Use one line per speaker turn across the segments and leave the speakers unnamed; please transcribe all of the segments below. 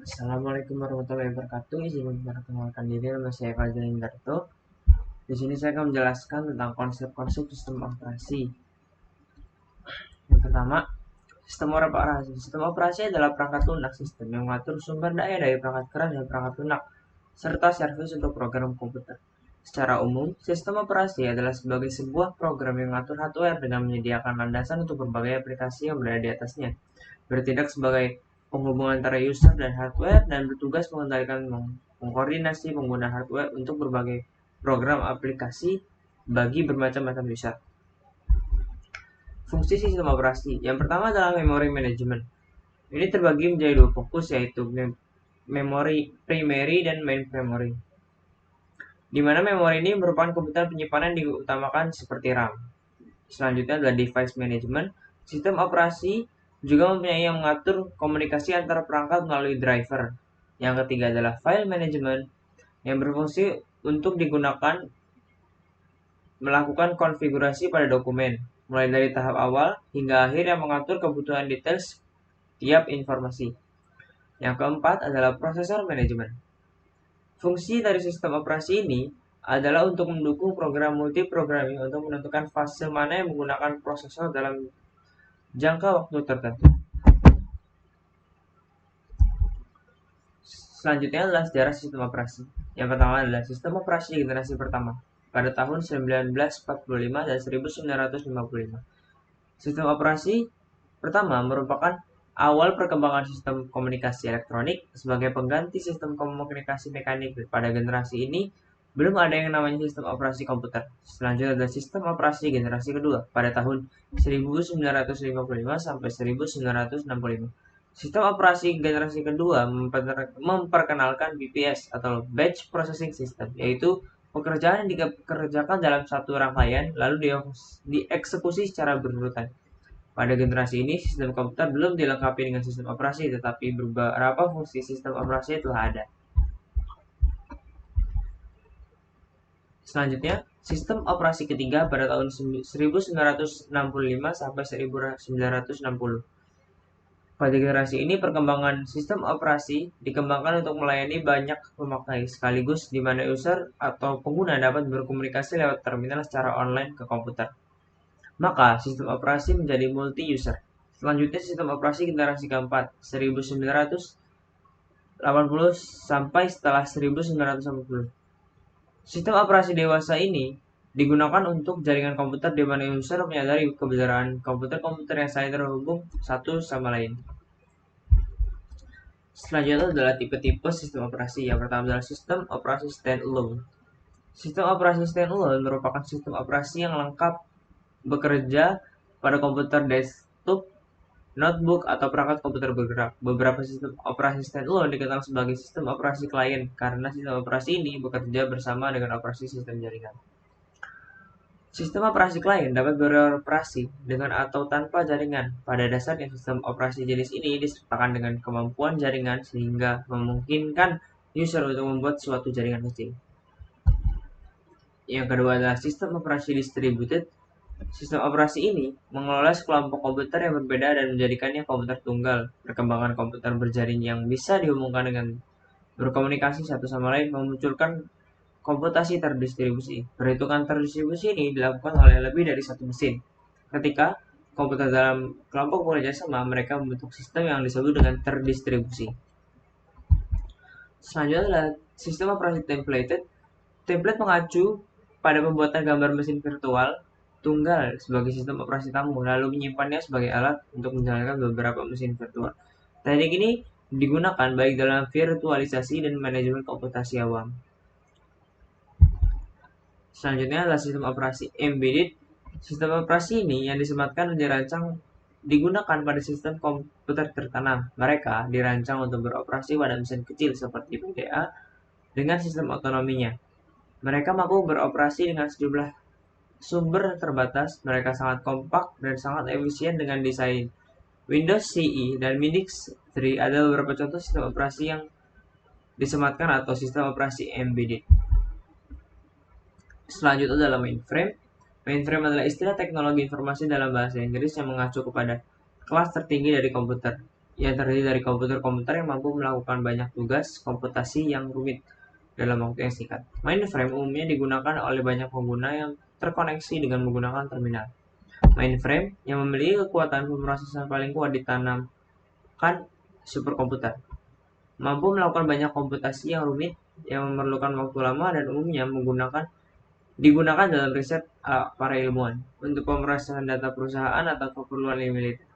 Assalamualaikum warahmatullahi wabarakatuh. Izin memperkenalkan diri, nama saya Fajar Indarto. Di sini saya akan menjelaskan tentang konsep-konsep sistem operasi. Yang pertama, sistem operasi. Sistem operasi adalah perangkat lunak sistem yang mengatur sumber daya dari perangkat keras dan perangkat lunak, serta servis untuk program komputer. Secara umum, sistem operasi adalah sebagai sebuah program yang mengatur hardware dengan menyediakan landasan untuk berbagai aplikasi yang berada di atasnya, bertindak sebagai penghubung antara user dan hardware, dan bertugas mengendalikan mengkoordinasi pengguna hardware untuk berbagai program aplikasi bagi bermacam-macam user. Fungsi sistem operasi. Yang pertama adalah memory management. Ini terbagi menjadi dua fokus, yaitu memori primary dan main memory. Di mana memori ini merupakan kebutuhan penyimpanan yang diutamakan seperti RAM. Selanjutnya adalah device management. Sistem operasi juga mempunyai yang mengatur komunikasi antar perangkat melalui driver. Yang ketiga adalah file management yang berfungsi untuk digunakan melakukan konfigurasi pada dokumen, mulai dari tahap awal hingga akhir yang mengatur kebutuhan detail setiap informasi. Yang keempat adalah processor management. Fungsi dari sistem operasi ini adalah untuk mendukung program multiprogramming untuk menentukan fase mana yang menggunakan prosesor dalam jangka waktu tertentu. Selanjutnya adalah sejarah sistem operasi. Yang pertama adalah sistem operasi generasi pertama pada tahun 1945 dan 1955. Sistem operasi pertama merupakan awal perkembangan sistem komunikasi elektronik sebagai pengganti sistem komunikasi mekanik. Pada generasi ini belum ada yang namanya sistem operasi komputer. Selanjutnya adalah sistem operasi generasi kedua pada tahun 1955 sampai 1965. Sistem operasi generasi kedua memperkenalkan BPS atau Batch Processing System, yaitu pekerjaan yang dikerjakan dalam satu rangkaian lalu dieksekusi secara berurutan. Pada generasi ini, sistem komputer belum dilengkapi dengan sistem operasi, tetapi beberapa fungsi sistem operasi telah ada. Selanjutnya, sistem operasi ketiga pada tahun 1965 sampai 1960. Pada generasi ini, perkembangan sistem operasi dikembangkan untuk melayani banyak pemakai sekaligus, di mana user atau pengguna dapat berkomunikasi lewat terminal secara online ke komputer. Maka, sistem operasi menjadi multi-user. Selanjutnya, sistem operasi generasi keempat, 1980 sampai setelah 1980. Sistem operasi dewasa ini digunakan untuk jaringan komputer di mana user menyadari keberadaan komputer-komputer yang saling terhubung satu sama lain. Selanjutnya adalah tipe-tipe sistem operasi. Yang pertama adalah sistem operasi standalone. Sistem operasi standalone merupakan sistem operasi yang lengkap bekerja pada komputer desktop, notebook, atau perangkat komputer bergerak. Beberapa sistem operasi standalone dikenal sebagai sistem operasi klien karena sistem operasi ini bekerja bersama dengan operasi sistem jaringan. Sistem operasi klien dapat beroperasi dengan atau tanpa jaringan. Pada dasarnya, sistem operasi jenis ini disertakan dengan kemampuan jaringan sehingga memungkinkan user untuk membuat suatu jaringan kecil. Yang kedua adalah sistem operasi distributed. Sistem operasi ini mengelola sekelompok komputer yang berbeda dan menjadikannya komputer tunggal. Perkembangan komputer berjaring yang bisa dihubungkan dengan berkomunikasi satu sama lain memunculkan komputasi terdistribusi. Perhitungan terdistribusi ini dilakukan oleh lebih dari satu mesin. Ketika komputer dalam kelompok bekerja sama, mereka membentuk sistem yang disebut dengan terdistribusi. Selanjutnya adalah sistem operasi templated. Template mengacu pada pembuatan gambar mesin virtual tunggal sebagai sistem operasi tamu, lalu menyimpannya sebagai alat untuk menjalankan beberapa mesin virtual. Teknik ini digunakan baik dalam virtualisasi dan manajemen komputasi awam. Selanjutnya adalah sistem operasi embedded. Sistem operasi ini yang disematkan dan dirancang digunakan pada sistem komputer tertanam. Mereka dirancang untuk beroperasi pada mesin kecil seperti PDA dengan sistem otonominya. Mereka mampu beroperasi dengan sejumlah sumber terbatas. Mereka sangat kompak dan sangat efisien dengan desain Windows CE dan Minix 3. Ada beberapa contoh sistem operasi yang disematkan atau sistem operasi embedded. Selanjutnya adalah mainframe. Mainframe adalah istilah teknologi informasi dalam bahasa Inggris yang mengacu kepada kelas tertinggi dari komputer. yang terdiri dari komputer-komputer yang mampu melakukan banyak tugas komputasi yang rumit dalam waktu yang singkat. Mainframe umumnya digunakan oleh banyak pengguna yang terkoneksi dengan menggunakan terminal. Mainframe yang memiliki kekuatan pemrosesan paling kuat ditanamkan superkomputer. Mampu melakukan banyak komputasi yang rumit yang memerlukan waktu lama dan umumnya digunakan dalam riset para ilmuwan untuk pemrosesan data perusahaan atau keperluan militer.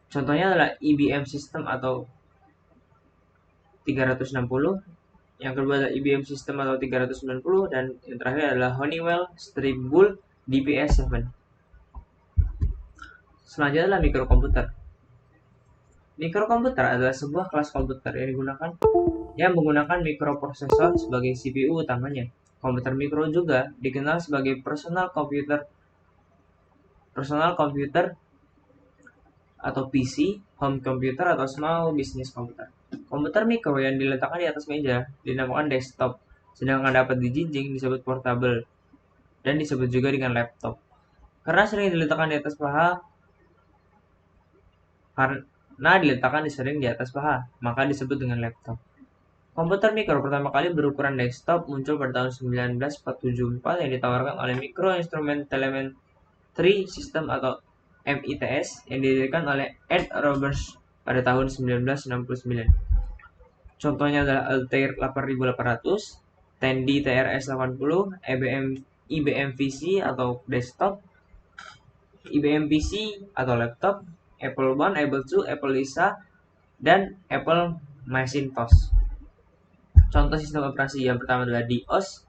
Contohnya adalah IBM System atau 360, yang kedua adalah IBM System atau 390, dan yang terakhir adalah Honeywell Strib-Bull DPS-7. Selanjutnya adalah mikrokomputer. Mikrokomputer adalah sebuah kelas komputer yang menggunakan mikroprosesor sebagai CPU utamanya. Komputer mikro juga dikenal sebagai personal computer atau PC, home computer atau small business computer. Komputer mikro yang diletakkan di atas meja dinamakan desktop, sedangkan dapat dijinjing disebut portable dan disebut juga dengan laptop. Karena sering diletakkan di atas paha, maka disebut dengan laptop. Komputer mikro pertama kali berukuran desktop muncul pada tahun 1974 yang ditawarkan oleh Micro Instrument Telemetry System atau MITS yang didirikan oleh Ed Roberts pada tahun 1969. Contohnya adalah Altair 8800, Tandy TRS-80, IBM PC atau desktop, IBM PC atau laptop, Apple I, Apple II, Apple Lisa, dan Apple Macintosh. Contoh sistem operasi yang pertama adalah DOS,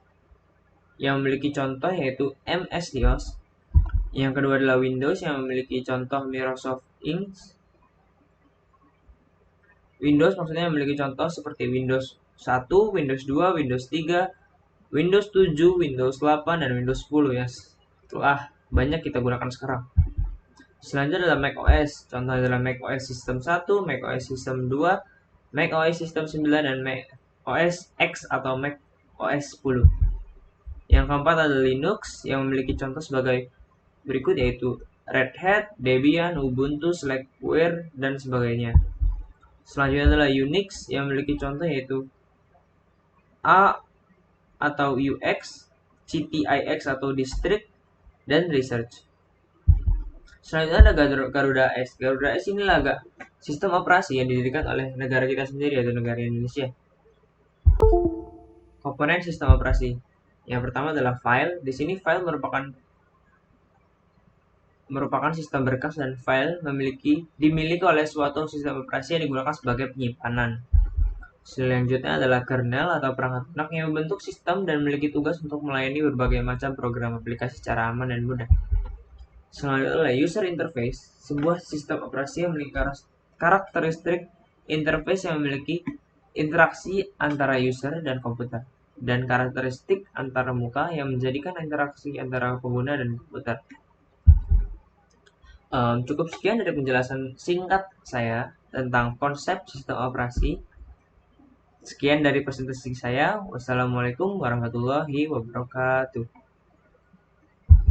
yang memiliki contoh yaitu MS-DOS. Yang kedua adalah Windows, yang memiliki contoh Microsoft Ink. Windows maksudnya memiliki contoh seperti Windows 1, Windows 2, Windows 3, Windows 7, Windows 8, dan Windows 10 ya. Telah banyak kita gunakan sekarang. Selanjutnya adalah macOS. Contohnya adalah macOS System 1, macOS System 2, macOS System 9, dan macOS X atau macOS 10. Yang keempat adalah Linux, yang memiliki contoh sebagai berikut yaitu Red Hat, Debian, Ubuntu, Slackware, dan sebagainya. Selanjutnya adalah Unix, yang memiliki contoh yaitu A atau UX, CTIX atau District, dan Research. Selanjutnya ada Garuda S. Garuda S inilah sistem operasi yang didirikan oleh negara kita sendiri, yaitu negara Indonesia. Komponen sistem operasi. Yang pertama adalah file. Di sini file merupakan sistem berkas dan file dimiliki oleh suatu sistem operasi yang digunakan sebagai penyimpanan. Selanjutnya adalah kernel atau perangkat lunak yang membentuk sistem dan memiliki tugas untuk melayani berbagai macam program aplikasi secara aman dan mudah. Selanjutnya adalah user interface, sebuah sistem operasi yang memiliki karakteristik interface yang memiliki interaksi antara user dan komputer, dan karakteristik antara muka yang menjadikan interaksi antara pengguna dan komputer. Cukup sekian dari penjelasan singkat saya tentang konsep sistem operasi. Sekian dari presentasi saya. Wassalamualaikum warahmatullahi wabarakatuh.